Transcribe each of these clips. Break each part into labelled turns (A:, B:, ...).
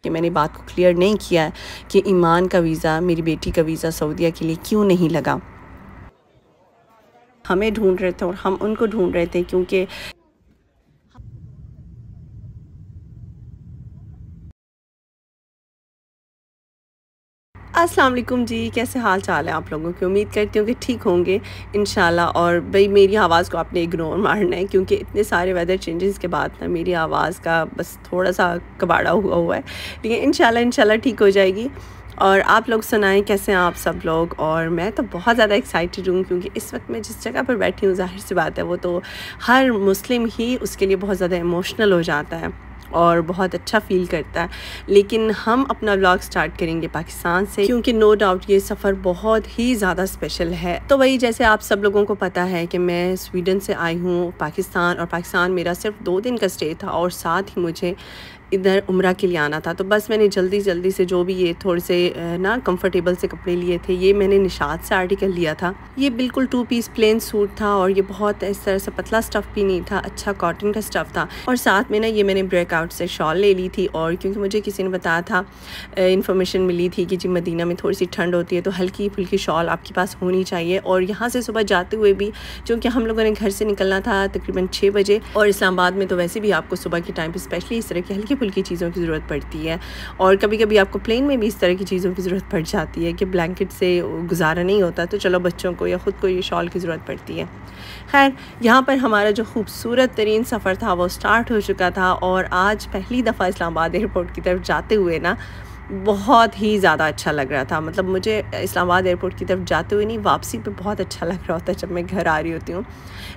A: कि मैंने बात को क्लियर नहीं किया है कि ईमान का वीज़ा, मेरी बेटी का वीज़ा सऊदीया के लिए क्यों नहीं लगा। हमें ढूंढ रहे थे और हम उनको ढूंढ रहे थे, क्योंकि अस्सलाम वालेकुम जी, कैसे हाल चाल है आप लोगों की। उम्मीद करती हूँ कि ठीक होंगे इंशाल्लाह। और भाई मेरी आवाज़ को आपने इग्नोर मारना है, क्योंकि इतने सारे वेदर चेंजेस के बाद ना मेरी आवाज़ का बस थोड़ा सा कबाड़ा हुआ है, लेकिन इंशाल्लाह ठीक हो जाएगी। और आप लोग सुनाएं, कैसे हैं आप सब लोग। और मैं तो बहुत ज़्यादा एक्साइटेड हूँ, क्योंकि इस वक्त मैं जिस जगह पर बैठी हूँ, ज़ाहिर सी बात है वो तो हर मुस्लिम ही उसके लिए बहुत ज़्यादा इमोशनल हो जाता है और बहुत अच्छा फ़ील करता है। लेकिन हम अपना व्लॉग स्टार्ट करेंगे पाकिस्तान से, क्योंकि नो डाउट ये सफ़र बहुत ही ज़्यादा स्पेशल है। तो वही, जैसे आप सब लोगों को पता है कि मैं स्वीडन से आई हूँ पाकिस्तान, और पाकिस्तान मेरा सिर्फ 2 दिन का स्टे था, और साथ ही मुझे इधर उम्रा के लिए आना था। तो बस मैंने जल्दी से जो भी ये थोड़े से ना कंफर्टेबल से कपड़े लिए थे, ये मैंने निशात से आर्टिकल लिया था। ये बिल्कुल 2 पीस प्लेन सूट था, और ये बहुत इस तरह से पतला स्टफ़ भी नहीं था, अच्छा कॉटन का स्टफ़ था। और साथ में ना ये मैंने ब्रेकआउट से शॉल ले ली थी, और क्योंकि मुझे किसी ने बताया था, इन्फॉर्मेशन मिली थी कि जी मदीना में थोड़ी सी ठंड होती है, तो हल्की फुल्की शॉल आपके पास होनी चाहिए। और यहाँ से सुबह जाते हुए भी, क्योंकि हम लोगों ने घर से निकलना था तकरीबन 6 बजे, और इस्लामाबाद में तो वैसे भी आपको सुबह के टाइम पर स्पेशली इस तरह की हल्की फुल्की चीज़ों की ज़रूरत पड़ती है। और कभी कभी आपको प्लेन में भी इस तरह की चीज़ों की ज़रूरत पड़ जाती है कि ब्लैंकेट से गुजारा नहीं होता, तो चलो बच्चों को या ख़ुद को ये शॉल की ज़रूरत पड़ती है। खैर, यहाँ पर हमारा जो खूबसूरत तरीन सफ़र था वो स्टार्ट हो चुका था, और आज पहली दफ़ा इस्लामाबाद एयरपोर्ट की तरफ जाते हुए ना बहुत ही ज़्यादा अच्छा लग रहा था। मतलब मुझे इस्लामाबाद एयरपोर्ट की तरफ जाते हुए नहीं, वापसी पे बहुत अच्छा लग रहा होता है जब मैं घर आ रही होती हूँ।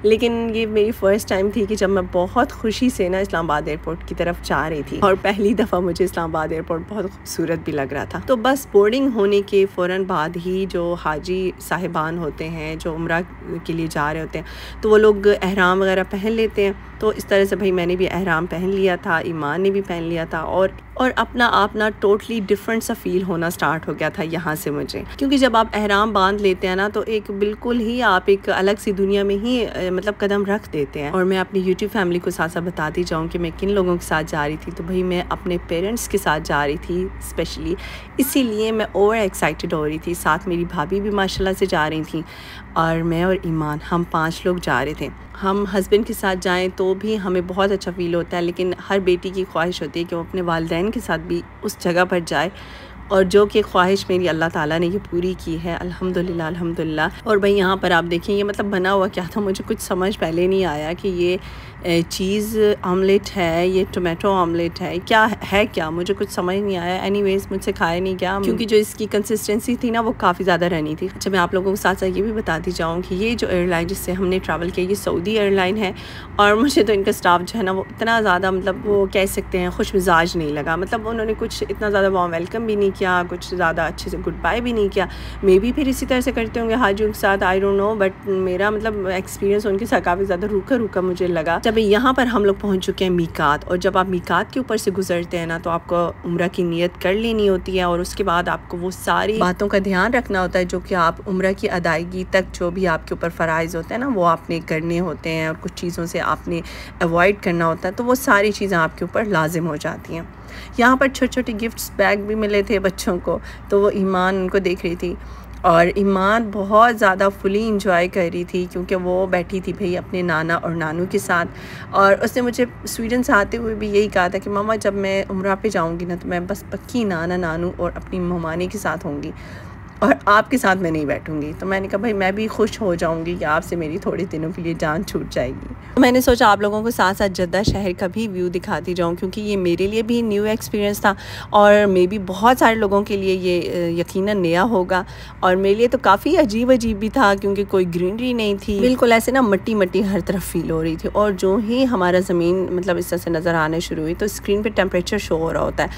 A: लेकिन ये मेरी फ़र्स्ट टाइम थी कि जब मैं बहुत खुशी से ना इस्लामाबाद एयरपोर्ट की तरफ जा रही थी, और पहली दफ़ा मुझे इस्लामाबाद एयरपोर्ट बहुत खूबसूरत भी लग रहा था। तो बस बोर्डिंग होने के फ़ौरन बाद ही जो हाजी साहिबान होते हैं, जो उम्रा के लिए जा रहे होते हैं, तो वो लोग एहराम वगैरह पहन लेते हैं। तो इस तरह से भाई मैंने भी एहराम पहन लिया था, ईमान ने भी पहन लिया था, और अपना आप ना टोटली डिफरेंट सा फ़ील होना स्टार्ट हो गया था यहाँ से मुझे। क्योंकि जब आप एहराम बांध लेते हैं ना, तो एक बिल्कुल ही आप एक अलग सी दुनिया में ही मतलब कदम रख देते हैं। और मैं अपनी यूट्यूब फैमिली को साथ साथ बताती जाऊँ कि मैं किन लोगों के साथ जा रही थी, तो भाई मैं अपने पेरेंट्स के साथ जा रही थी स्पेशली, इसीलिए मैं ओवर एक्साइटेड हो रही थी। साथ मेरी भाभी भी माशाल्लाह से जा रही थी, और मैं और ईमान, हम 5 लोग जा रहे थे। हम हस्बैंड के साथ जाएं तो भी हमें बहुत अच्छा फ़ील होता है, लेकिन हर बेटी की ख्वाहिश होती है कि वो अपने वालिदैन के साथ भी उस जगह पर जाए, और जो कि ख्वाहिश मेरी अल्लाह ताला ने ये पूरी की है, अल्हम्दुलिल्लाह। और भाई यहाँ पर आप देखें, ये मतलब बना हुआ क्या था, मुझे कुछ समझ पहले नहीं आया कि ये चीज़ ऑमलेट है, ये टोमेटो ऑमलेट है, क्या मुझे कुछ समझ नहीं आया। एनीवेज़ मुझसे खाया नहीं गया, क्योंकि जो इसकी कंसिस्टेंसी थी ना वो काफ़ी ज़्यादा रहनी थी। अच्छा, मैं आप लोगों के साथ साथ ये भी बताती जाऊँ कि ये जो एयरलाइन जिससे हमने ट्रैवल किया, ये सऊदी एयरलाइन है, और मुझे तो इनका स्टाफ जो है ना वो इतना ज़्यादा, मतलब वो कह सकते हैं खुश मिजाज नहीं लगा। मतलब उन्होंने कुछ इतना ज़्यादा वार्म वेलकम भी नहीं किया, कुछ ज़्यादा अच्छे से गुड बाय भी नहीं किया। मे भी फिर इसी तरह से करते होंगे हाजियों के साथ, आई डोंट नो, बट मेरा मतलब एक्सपीरियंस उनके साथ काफ़ी ज़्यादा रूखा मुझे लगा। जब यहाँ पर हम लोग पहुँच चुके हैं मीकात, और जब आप मीकात के ऊपर से गुजरते हैं ना, तो आपको उम्रा की नियत कर लेनी होती है, और उसके बाद आपको वो सारी बातों का ध्यान रखना होता है जो कि आप उम्रा की अदायगी तक जो भी आपके ऊपर फ़राइज़ होते हैं ना, वो आपने करने होते हैं, और कुछ चीज़ों से आपने अवॉइड करना होता है। तो वो सारी चीज़ें आपके ऊपर लाजिम हो जाती हैं। यहाँ पर छोटे छोटे गिफ्ट्स बैग भी मिले थे बच्चों को, तो वो ईमान उनको देख रही थी, और ईमान बहुत ज़्यादा फुली इंजॉय कर रही थी, क्योंकि वो बैठी थी भाई अपने नाना और नानू के साथ। और उसने मुझे स्वीडन से आते हुए भी यही कहा था कि मामा जब मैं उम्रा पे जाऊंगी ना, तो मैं बस पक्की नाना नानू और अपनी मेहमानी के साथ होंगी, और आपके साथ मैं नहीं बैठूंगी। तो मैंने कहा भाई मैं भी खुश हो जाऊंगी कि आपसे मेरी थोड़े दिनों के लिए जान छूट जाएगी। तो मैंने सोचा आप लोगों को साथ साथ जद्दा शहर का भी व्यू दिखाती जाऊं, क्योंकि ये मेरे लिए भी न्यू एक्सपीरियंस था, और मे बी बहुत सारे लोगों के लिए ये यकीनन नया होगा। और मेरे लिए तो काफ़ी अजीब भी था, क्योंकि कोई ग्रीनरी नहीं थी, बिल्कुल ऐसे ना मट्टी हर तरफ फील हो रही थी। और जो ही हमारा ज़मीन मतलब इस तरह से नज़र आने शुरू हुई, तो स्क्रीन पर टेम्परेचर शो हो रहा होता है,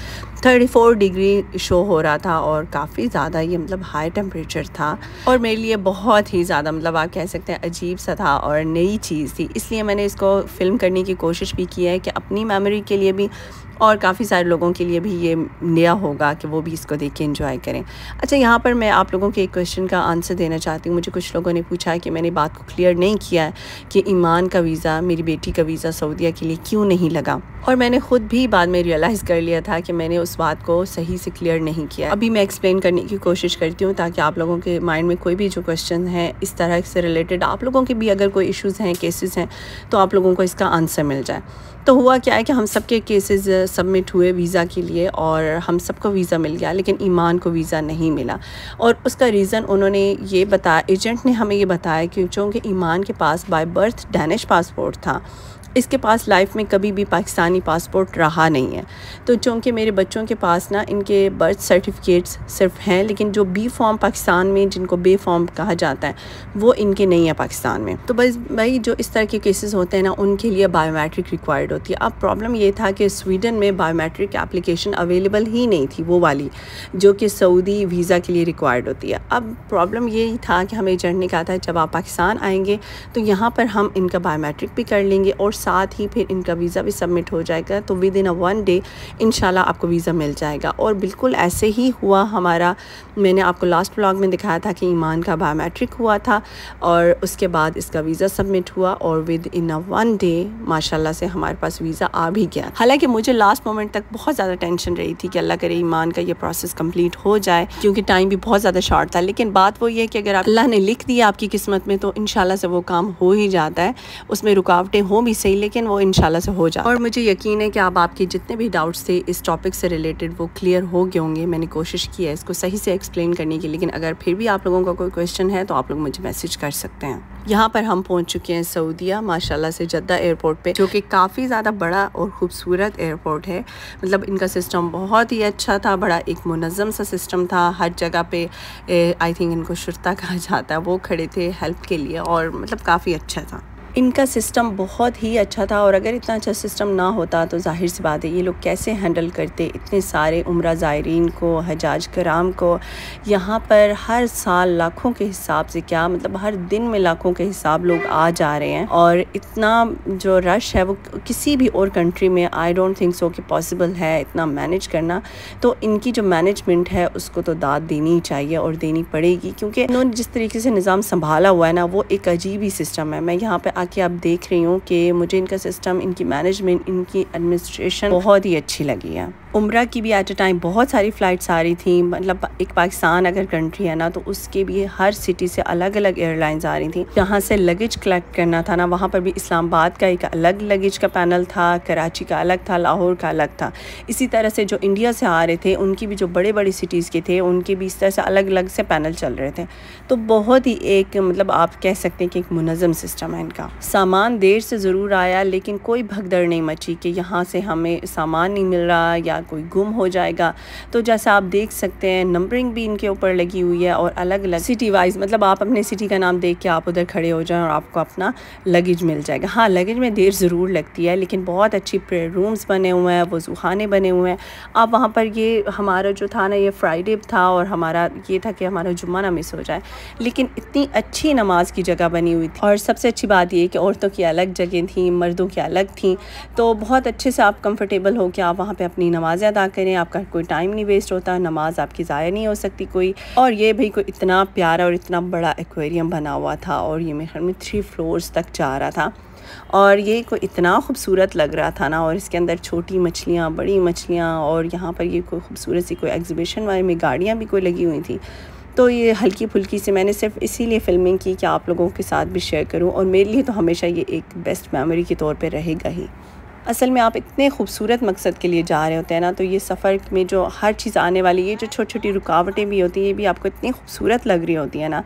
A: 34 डिग्री शो हो रहा था, और काफ़ी ज़्यादा ये मतलब हाई टेम्परेचर था, और मेरे लिए बहुत ही ज़्यादा मतलब आप कह सकते हैं अजीब सा था और नई चीज़ थी। इसलिए मैंने इसको फ़िल्म करने की कोशिश भी की है कि अपनी मेमोरी के लिए भी, और काफ़ी सारे लोगों के लिए भी ये नया होगा कि वो भी इसको देख के एंजॉय करें। अच्छा, यहाँ पर मैं आप लोगों के एक क्वेश्चन का आंसर देना चाहती हूँ। मुझे कुछ लोगों ने पूछा है कि मैंने बात को क्लियर नहीं किया है कि ईमान का वीज़ा, मेरी बेटी का वीज़ा सऊदीया के लिए क्यों नहीं लगा, और मैंने ख़ुद भी बाद में रियलाइज़ कर लिया था कि मैंने उस बात को सही से क्लियर नहीं किया। अभी मैं एक्सप्लेन करने की कोशिश करती हूँ ताकि आप लोगों के माइंड में कोई भी जो क्वेश्चन है इस तरह से रिलेटेड, आप लोगों के भी अगर कोई इश्यूज़ हैं, केसेस हैं, तो आप लोगों को इसका आंसर मिल जाए। तो हुआ क्या है कि हम सबके केसेस सबमिट हुए वीज़ा के लिए और हम सबको वीज़ा मिल गया, लेकिन ईमान को वीज़ा नहीं मिला। और उसका रीज़न उन्होंने ये बताया, एजेंट ने हमें ये बताया कि चूँकि ईमान के पास बाय बर्थ डैनिश पासपोर्ट था, इसके पास लाइफ में कभी भी पाकिस्तानी पासपोर्ट रहा नहीं है। तो चूँकि मेरे बच्चों के पास ना इनके बर्थ सर्टिफिकेट्स सिर्फ हैं, लेकिन जो बी फॉर्म पाकिस्तान में, जिनको बे फॉर्म कहा जाता है, वो इनके नहीं है पाकिस्तान में। तो बस भाई जो इस तरह के केसेस होते हैं ना, उनके लिए बायोमेट्रिक रिक्वायर्ड होती है। अब प्रॉब्लम ये था कि स्वीडन में बायोमेट्रिक एप्लीकेशन अवेलेबल ही नहीं थी, वो वाली जो कि सऊदी वीज़ा के लिए रिक्वायर्ड होती है। अब प्रॉब्लम यही था कि हमें एजेंट ने कहा था जब आप पाकिस्तान आएँगे तो यहाँ पर हम इनका बायोमेट्रिक भी कर लेंगे और साथ ही फिर इनका वीज़ा भी सबमिट हो जाएगा, तो विद इन 1 डे इंशाल्लाह आपको वीज़ा मिल जाएगा। और बिल्कुल ऐसे ही हुआ हमारा। मैंने आपको लास्ट व्लॉग में दिखाया था कि ईमान का बायोमेट्रिक हुआ था और उसके बाद इसका वीज़ा सबमिट हुआ और विद इन 1 डे माशाल्लाह से हमारे पास वीज़ा आ भी गया। हालांकि मुझे लास्ट मोमेंट तक बहुत ज़्यादा टेंशन रही थी कि अल्लाह करे ईमान का ये प्रोसेस कंप्लीट हो जाए, क्योंकि टाइम भी बहुत ज़्यादा शॉर्ट था। लेकिन बात वो ये है कि अगर अल्लाह ने लिख दिया आपकी किस्मत में तो इंशाल्लाह से वो काम हो ही जाता है। उसमें रुकावटें हो भी सही, लेकिन वो इंशाल्लाह से हो जाए। और मुझे यकीन है कि अब आपके जितने भी डाउट्स थे इस टॉपिक से रिलेटेड वो क्लियर हो गए होंगे। मैंने कोशिश की है इसको सही से एक्सप्लेन करने की, लेकिन अगर फिर भी आप लोगों का कोई क्वेश्चन है तो आप लोग मुझे मैसेज कर सकते हैं। यहाँ पर हम पहुँच चुके हैं सऊदीया माशाल्लाह से जद्दा एयरपोर्ट पे, जो कि काफ़ी ज़्यादा बड़ा और ख़ूबसूरत एयरपोर्ट है। मतलब इनका सिस्टम बहुत ही अच्छा था, बड़ा एक मुनज़्ज़म सा सिस्टम था। हर जगह पे आई थिंक इनको शुरता कहा जाता है, वो खड़े थे हेल्प के लिए, और मतलब काफ़ी अच्छा था। इनका सिस्टम बहुत ही अच्छा था, और अगर इतना अच्छा सिस्टम ना होता तो जाहिर सी बात है ये लोग कैसे हैंडल करते इतने सारे उम्रा ज़ायरीन को, हजाज कराम को। यहाँ पर हर साल लाखों के हिसाब से, क्या मतलब हर दिन में लाखों के हिसाब लोग आ जा रहे हैं, और इतना जो रश है वो किसी भी और कंट्री में आई डोंट थिंक सो कि पॉसिबल है इतना मैनेज करना। तो इनकी जो मैनेजमेंट है उसको तो दाद देनी चाहिए और देनी पड़ेगी, क्योंकि इन्होंने जिस तरीके से निज़ाम संभाला हुआ है ना, वो एक अजीब ही सिस्टम है। मैं यहाँ पर कि आप देख रही हूँ कि मुझे इनका सिस्टम, इनकी मैनेजमेंट, इनकी एडमिनिस्ट्रेशन बहुत ही अच्छी लगी है। उम्रा की भी एट अ टाइम बहुत सारी फ़्लाइट्स आ रही थी। मतलब एक पाकिस्तान अगर कंट्री है ना, तो उसके भी हर सिटी से अलग अलग एयरलाइंस आ रही थी। जहाँ से लगेज कलेक्ट करना था ना, वहाँ पर भी इस्लामाबाद का एक अलग लगेज का पैनल था, कराची का अलग था, लाहौर का अलग था। इसी तरह से जो इंडिया से आ रहे थे उनकी भी जो बड़े बड़े सिटीज़ के थे उनके भी इस तरह से अलग अलग से पैनल चल रहे थे। तो बहुत ही एक मतलब आप कह सकते हैं कि एक मुनज़्ज़म सिस्टम है इनका। सामान देर से ज़रूर आया, लेकिन कोई भगदड़ नहीं मची कि यहाँ से हमें सामान नहीं मिल रहा या कोई गुम हो जाएगा। तो जैसा आप देख सकते हैं नंबरिंग भी इनके ऊपर लगी हुई है, और अलग अलग सिटी वाइज, मतलब आप अपने सिटी का नाम देख के आप उधर खड़े हो जाएं और आपको अपना लगेज मिल जाएगा। हाँ, लगेज में देर ज़रूर लगती है, लेकिन बहुत अच्छी प्रेयर रूम्स बने हुए हैं, वज़ूखाने बने हुए हैं। आप वहाँ पर, ये हमारा जो था ना, ये फ्राइडे था और हमारा ये था कि हमारा जुम्मा ना मिस हो जाए, लेकिन इतनी अच्छी नमाज की जगह बनी हुई थी। और सबसे अच्छी बात ये कि औरतों की अलग जगह थी, मर्दों की अलग थी। तो बहुत अच्छे से आप कंफर्टेबल हो कि आप वहाँ पे अपनी नमाज़ें अदा करें, आपका कोई टाइम नहीं वेस्ट होता, नमाज आपकी ज़ाया नहीं हो सकती कोई। और ये भाई कोई इतना प्यारा और इतना बड़ा एक्वेरियम बना हुआ था, और ये मेरे ख्याल में 3 फ्लोर्स तक जा रहा था, और ये कोई इतना खूबसूरत लग रहा था ना। और इसके अंदर छोटी मछलियाँ, बड़ी मछलियाँ, और यहाँ पर ये कोई खूबसूरत सी कोई एग्जीबिशन वाले में गाड़ियाँ भी कोई लगी हुई थी। तो ये हल्की फुल्की सी मैंने सिर्फ इसीलिए फ़िल्मिंग की कि आप लोगों के साथ भी शेयर करूं, और मेरे लिए तो हमेशा ये एक बेस्ट मेमोरी के तौर पे रहेगा ही। असल में आप इतने खूबसूरत मकसद के लिए जा रहे होते हैं ना, तो ये सफ़र में जो हर चीज़ आने वाली, ये जो छोटी छोटी रुकावटें भी होती हैं, ये भी आपको इतनी खूबसूरत लग रही होती है ना।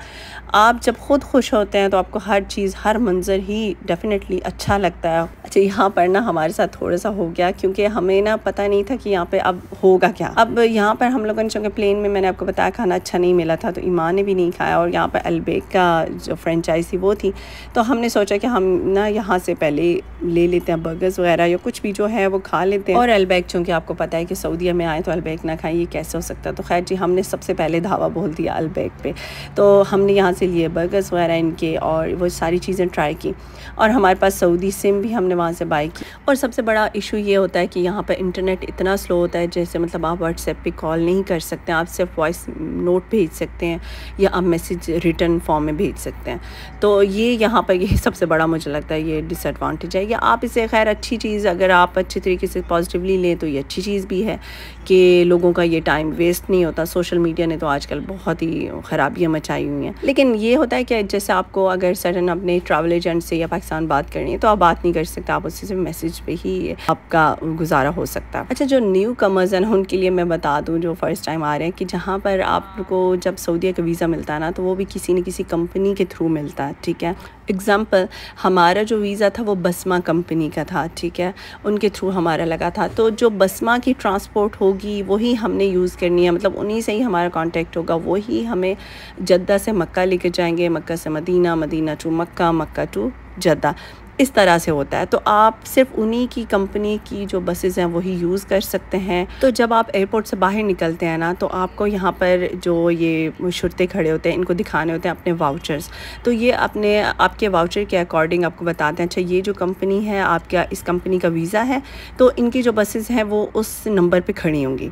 A: आप जब ख़ुद खुश होते हैं तो आपको हर चीज़, हर मंज़र ही डेफ़िनेटली अच्छा लगता है। अच्छा, यहाँ पर ना हमारे साथ थोड़ा सा हो गया, क्योंकि हमें ना पता नहीं था कि यहाँ पे अब होगा क्या। अब यहाँ पर हम लोगों ने, चूँकि प्लेन में मैंने आपको बताया खाना अच्छा नहीं मिला था, तो ईमान ने भी नहीं खाया, और यहाँ पर अलबेक का जो फ्रेंचाइज थी वो थी। तो हमने सोचा कि हम ना यहाँ से पहले ले लेते हैं बर्गर्स वगैरह या कुछ भी जो है वो खा लेते हैं। और अलबेक, चूँकि आपको पता है कि सऊदीया में आए तो अलबेक ना खाएं, ये कैसे हो सकता है। तो खैर जी, हमने सबसे पहले धावा बोल दिया अलबेक पे। तो हमने यहाँ से लिए बर्गर्स वगैरह इनके, और वो सारी चीज़ें ट्राई की। और हमारे पास सऊदी सिम भी हमने वहाँ से बाई की। और सबसे बड़ा इशू ये होता है कि यहाँ पर इंटरनेट इतना स्लो होता है, जैसे मतलब आप व्हाट्सएप पे कॉल नहीं कर सकते, आप सिर्फ वॉइस नोट भेज सकते हैं या आप मैसेज रिटर्न फॉर्म में भेज सकते हैं। तो ये यहाँ पर ये सबसे बड़ा मुझे लगता है ये डिसएडवांटेज है। या आप इसे खैर अच्छी चीज़ अगर आप अच्छी तरीके से पॉजिटिवली लें तो ये अच्छी चीज़ भी है कि लोगों का ये टाइम वेस्ट नहीं होता। सोशल मीडिया ने तो आजकल बहुत ही ख़राबियाँ मचाई हुई हैं। लेकिन ये होता है कि जैसे आपको अगर सडन अपने ट्रैवल एजेंट से या पाकिस्तान बात करनी है तो आप बात नहीं कर सकते, आप उससे सिर्फ मैसेज पे ही आपका गुजारा हो सकता है। अच्छा, जो न्यू कमर्स हैं उनके लिए मैं बता दूं जो फ़र्स्ट टाइम आ रहे हैं कि जहाँ पर आपको जब सऊदीया का वीज़ा मिलता है ना तो वो भी किसी न किसी कंपनी के थ्रू मिलता है, ठीक है। एग्ज़ाम्पल, हमारा जो वीज़ा था वो बसमा कंपनी का था, ठीक है, उनके थ्रू हमारा लगा था। तो जो बसमा की ट्रांसपोर्ट होगी वही हमने यूज़ करनी है, मतलब उन्हीं से ही हमारा कांटेक्ट होगा, वही हमें जद्दा से मक्का लेके जाएंगे, मक्का से Medina, Medina to Mecca, Mecca to Jeddah, इस तरह से होता है। तो आप सिर्फ उन्हीं की कंपनी की जो बसेस हैं वही यूज़ कर सकते हैं। तो जब आप एयरपोर्ट से बाहर निकलते हैं ना तो आपको यहाँ पर जो ये शुरते खड़े होते हैं इनको दिखाने होते हैं अपने वाउचर्स। तो ये अपने आपके वाउचर के अकॉर्डिंग आपको बताते हैं अच्छा ये जो कंपनी है आपका इस कंपनी का वीज़ा है तो इनकी जो बसेस हैं वो उस नंबर पर खड़ी होंगी।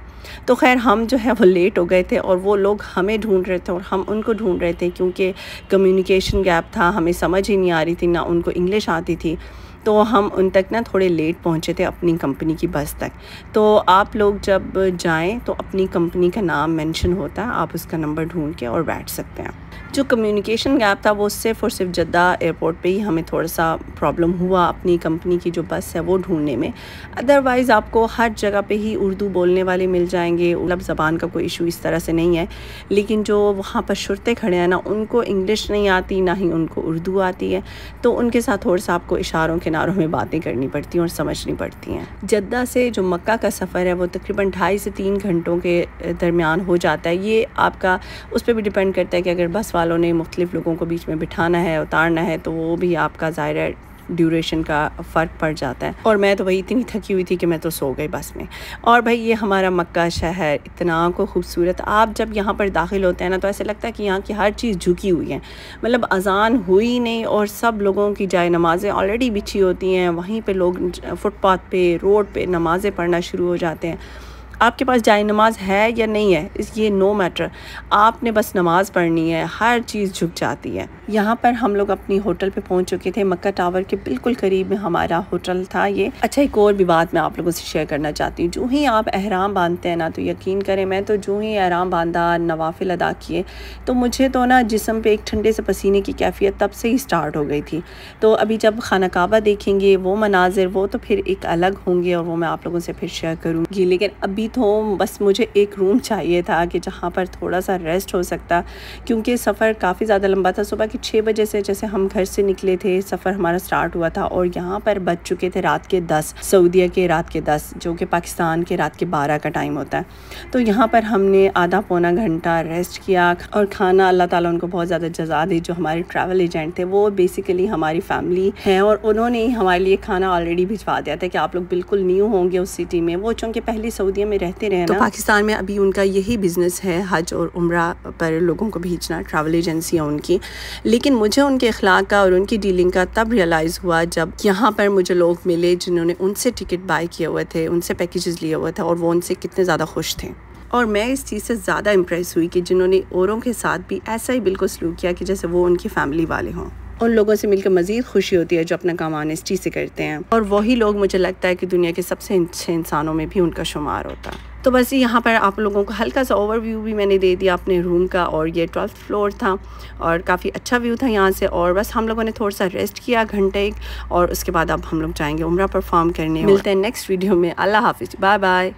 A: तो खैर हम जो है वो लेट हो गए थे और वो लोग हमें ढूंढ रहे थे और हम उनको ढूंढ रहे थे, क्योंकि कम्युनिकेशन गैप था, हमें समझ ही नहीं आ रही थी, ना उनको इंग्लिश आती थी। तो हम उन तक ना थोड़े लेट पहुंचे थे अपनी कंपनी की बस तक। तो आप लोग जब जाएं तो अपनी कंपनी का नाम मेंशन होता है, आप उसका नंबर ढूंढ के और बैठ सकते हैं। जो कम्युनिकेशन गैप था वो सिर्फ़ और सिर्फ जद्दा एयरपोर्ट पे ही हमें थोड़ा सा प्रॉब्लम हुआ अपनी कंपनी की जो बस है वो ढूंढने में। अदरवाइज़ आपको हर जगह पे ही उर्दू बोलने वाले मिल जाएंगे, मतलब ज़बान का कोई इशू इस तरह से नहीं है। लेकिन जो वहाँ पर शुरते खड़े हैं ना उनको इंग्लिश नहीं आती, ना ही उनको उर्दू आती है, तो उनके साथ थोड़ा सा आपको इशारों किनारों में बातें करनी पड़ती हैं और समझनी पड़ती हैं। जद्दा से जो मक्का का सफ़र है वो तकरीबन 2.5 से 3 घंटों के दरमियान हो जाता है। ये आपका उस पर भी डिपेंड करता है कि अगर बस वालों ने मुख्तलिफ लोगों को बीच में बिठाना है, उतारना है, तो वो भी आपका ज़ाहिर है ड्यूरेशन का फ़र्क पड़ जाता है। और मैं तो भाई इतनी थकी हुई थी कि मैं तो सो गई बस में। और भाई ये हमारा मक्का शहर इतना को खूबसूरत, आप जब यहाँ पर दाखिल होते हैं ना तो ऐसे लगता है कि यहाँ की हर चीज़ झुकी हुई है, मतलब अजान हुई नहीं और सब लोगों की जाए नमाज़ें ऑलरेडी बिछी होती हैं, वहीं पे लोग फुटपाथ पे रोड पे नमाज़ें पढ़ना शुरू हो जाते हैं। आपके पास जाए नमाज है या नहीं है ये नो मैटर, आपने बस नमाज़ पढ़नी है, हर चीज़ झुक जाती है। यहाँ पर हम लोग अपनी होटल पे पहुँच चुके थे, मक्का टावर के बिल्कुल करीब में हमारा होटल था ये। अच्छा, एक और भी बात मैं आप लोगों से शेयर करना चाहती हूँ। जो ही आप एहराम बांधते हैं ना तो यकीन करें मैं तो जो ही एहराम बांधा, नवाफिल अदा किए, तो मुझे तो ना जिस्म पे एक ठंडे से पसीने की कैफियत तब से ही स्टार्ट हो गई थी। तो अभी जब खाना काबा देखेंगे वो मनाजिर वो तो फिर एक अलग होंगे और वो मैं आप लोगों से फिर शेयर करूँगी। लेकिन अभी तो बस मुझे एक रूम चाहिए था कि जहाँ पर थोड़ा सा रेस्ट हो सकता, क्योंकि सफ़र काफ़ी ज़्यादा लंबा था। सुबह की 6 बजे से जैसे हम घर से निकले थे, सफ़र हमारा स्टार्ट हुआ था और यहाँ पर बज चुके थे रात के 10, सऊदीया के रात के 10, जो कि पाकिस्तान के रात के 12 का टाइम होता है। तो यहाँ पर हमने आधा पौना घंटा रेस्ट किया और खाना, अल्लाह ताला उनको बहुत ज़्यादा जज़ा दी, जो हमारे ट्रैवल एजेंट थे वो बेसिकली हमारी फैमिली हैं और उन्होंने ही हमारे लिए खाना ऑलरेडी भिजवा दिया था कि आप लोग बिल्कुल न्यू होंगे उस सिटी में। वो चूँकि पहले सऊदीया में रहते रहे तो पाकिस्तान में अभी उनका यही बिज़नेस है, हज और उम्रा पर लोगों को भेजना, ट्रैवल एजेंसियाँ उनकी। लेकिन मुझे उनके अखलाक का और उनकी डीलिंग का तब रियलाइज़ हुआ जब यहाँ पर मुझे लोग मिले जिन्होंने उनसे टिकट बाय किए हुए थे, उनसे पैकेजेस लिए हुए थे और वो उनसे कितने ज़्यादा खुश थे। और मैं इस चीज़ से ज़्यादा इम्प्रेस हुई कि जिन्होंने औरों के साथ भी ऐसा ही बिल्कुल सलूक किया कि जैसे वो उनकी फैमिली वाले हों। उन लोगों से मिलकर मज़ीद खुशी होती है जो अपना काम ऑनेस्टी से करते हैं, और वही लोग मुझे लगता है कि दुनिया के सबसे अच्छे इंसानों में भी उनका शुमार होता है। तो बस यहाँ पर आप लोगों को हल्का सा ओवरव्यू भी मैंने दे दिया अपने रूम का, और ये 12th फ्लोर था और काफ़ी अच्छा व्यू था यहाँ से। और बस हम लोगों ने थोड़ा सा रेस्ट किया घंटे, और उसके बाद अब हम लोग जाएंगे उम्रा परफॉर्म करने। मिलते हैं नेक्स्ट वीडियो में। अल्लाह हाफिज़, बाय बाय।